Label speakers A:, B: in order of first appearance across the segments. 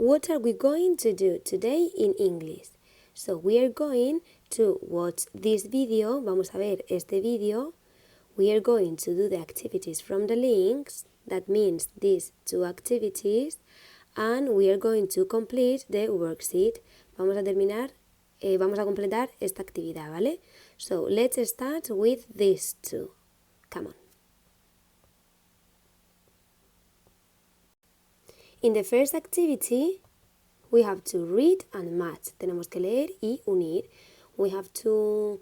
A: what are we going to do today in English? So we are going to watch this video. Vamos a ver este video. We are going to do the activities from the links. That means these two activities. And we are going to complete the worksheet. Vamos a completar esta actividad, ¿vale? So let's start with these two. Come on. In the first activity, we have to read and match. Tenemos que leer y unir. We have to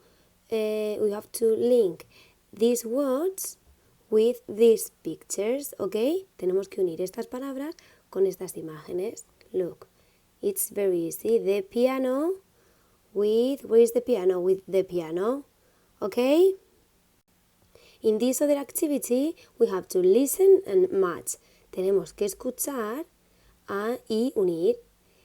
A: link these words with these pictures, ¿ok? Tenemos que unir estas palabras con estas imágenes. Look, it's very easy. The piano with, where is the piano? With the piano, ¿ok? In this other activity, we have to listen and match. Tenemos que escuchar y unir.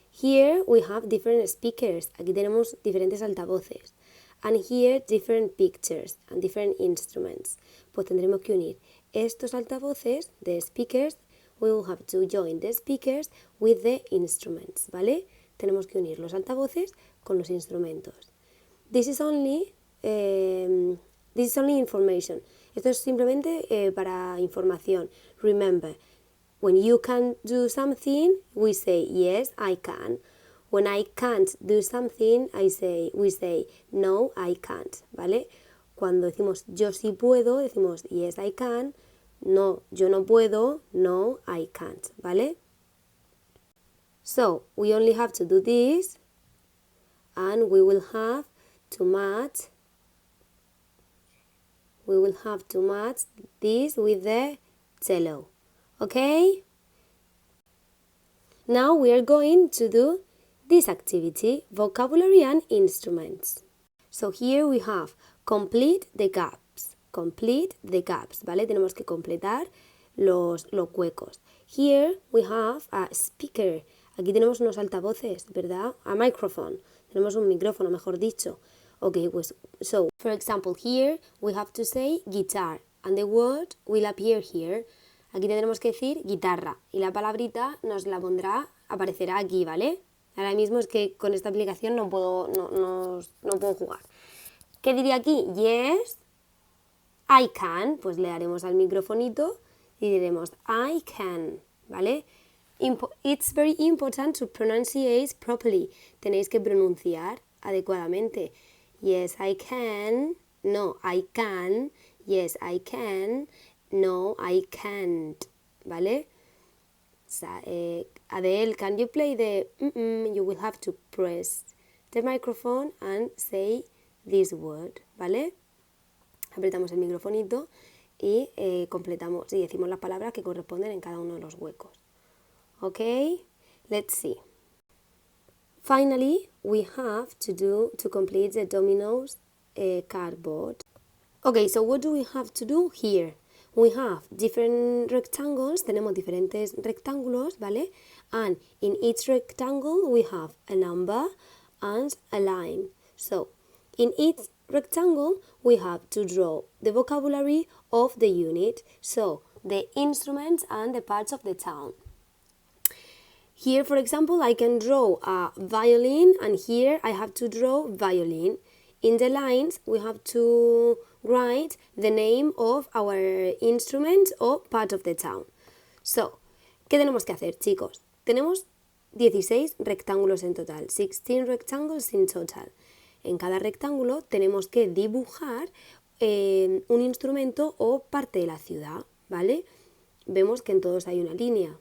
A: Here we have different speakers. Aquí tenemos diferentes altavoces. And here different pictures and different instruments. Pues tendremos que unir estos altavoces, the speakers, we will have to join the speakers with the instruments, ¿vale? Tenemos que unir los altavoces con los instrumentos. This is only information. Esto es simplemente para información. Remember, when you can do something, we say, yes, I can. When I can't do something, we say, no, I can't, ¿vale? Cuando decimos yo sí puedo, decimos yes, I can. No, yo no puedo. No, I can't, ¿vale? So, we only have to do this, and we will have to match. We will have to match this with the cello, okay? Now we are going to do this activity, vocabulary and instruments. So here we have complete the gaps. Complete the gaps, ¿vale? Tenemos que completar los huecos. Here we have a speaker. Aquí tenemos unos altavoces, ¿verdad? A microphone. Tenemos un micrófono, mejor dicho. Okay, pues, so, for example, here we have to say guitar. And the word will appear here. Aquí tendremos que decir guitarra. Y la palabrita nos la aparecerá aquí, ¿vale? Ahora mismo es que con esta aplicación no puedo jugar. ¿Qué diría aquí? Yes, I can. Pues le daremos al microfonito y diremos I can, ¿vale? It's very important to pronunciate properly. Tenéis que pronunciar adecuadamente. Yes, I can. No, I can. Yes, I can. No, I can't, ¿vale? Adele, can you play the you will have to press the microphone and say this word, ¿vale? Apretamos el microfonito y completamos y decimos las palabras que corresponden en cada uno de los huecos. Okay, let's see. Finally, we have to complete the dominoes cardboard. Okay, so what do we have to do here? We have different rectangles, tenemos diferentes rectángulos, ¿vale? And in each rectangle we have a number and a line. So, in each rectangle we have to draw the vocabulary of the unit, so the instruments and the parts of the town. Here, for example, I can draw a violin, and here I have to draw violin. In the lines, we have to write the name of our instrument or part of the town. So, ¿qué tenemos que hacer, chicos? Tenemos 16 rectángulos en total, 16 rectangles in total. En cada rectángulo tenemos que dibujar un instrumento o parte de la ciudad, ¿vale? Vemos que en todos hay una línea.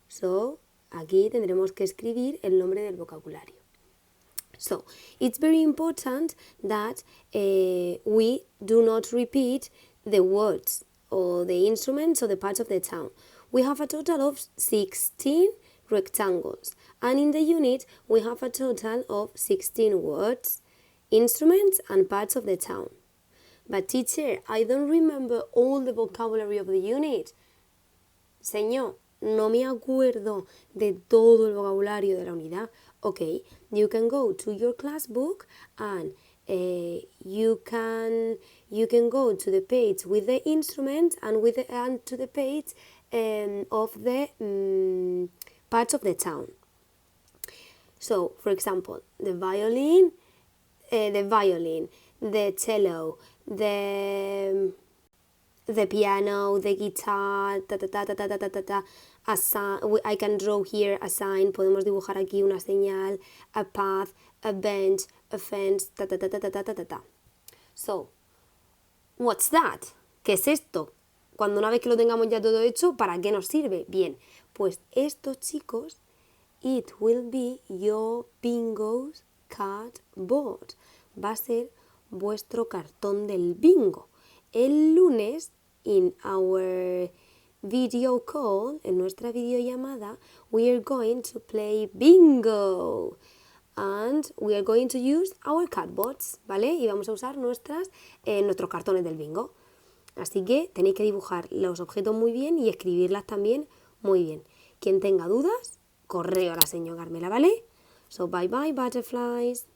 A: So, aquí tendremos que escribir el nombre del vocabulario. So, it's very important that we do not repeat the words or the instruments or the parts of the town. We have a total of 16 rectangles, and in the unit we have a total of 16 words, instruments and parts of the town. But teacher, I don't remember all the vocabulary of the unit. Señor, no me acuerdo de todo el vocabulario de la unidad. Okay, you can go to your class book and you can go to the page with the instruments and to the page of the parts of the town. So, for example, the violin, the cello, the piano, the guitar, I can draw here a sign, podemos dibujar aquí una señal, a path, a bench, a fence, So, what's that? ¿Qué es esto? Cuando una vez que lo tengamos ya todo hecho, ¿para qué nos sirve? Bien, pues esto, chicos, it will be your bingo's cardboard. Va a ser vuestro cartón del bingo. El lunes, in our video call, en nuestra videollamada, we are going to play bingo. And we are going to use our cardboards, ¿vale? Y vamos a usar nuestros cartones del bingo. Así que tenéis que dibujar los objetos muy bien y escribirlas también muy bien. Quien tenga dudas, correo a la señora Carmela, ¿vale? So bye bye butterflies.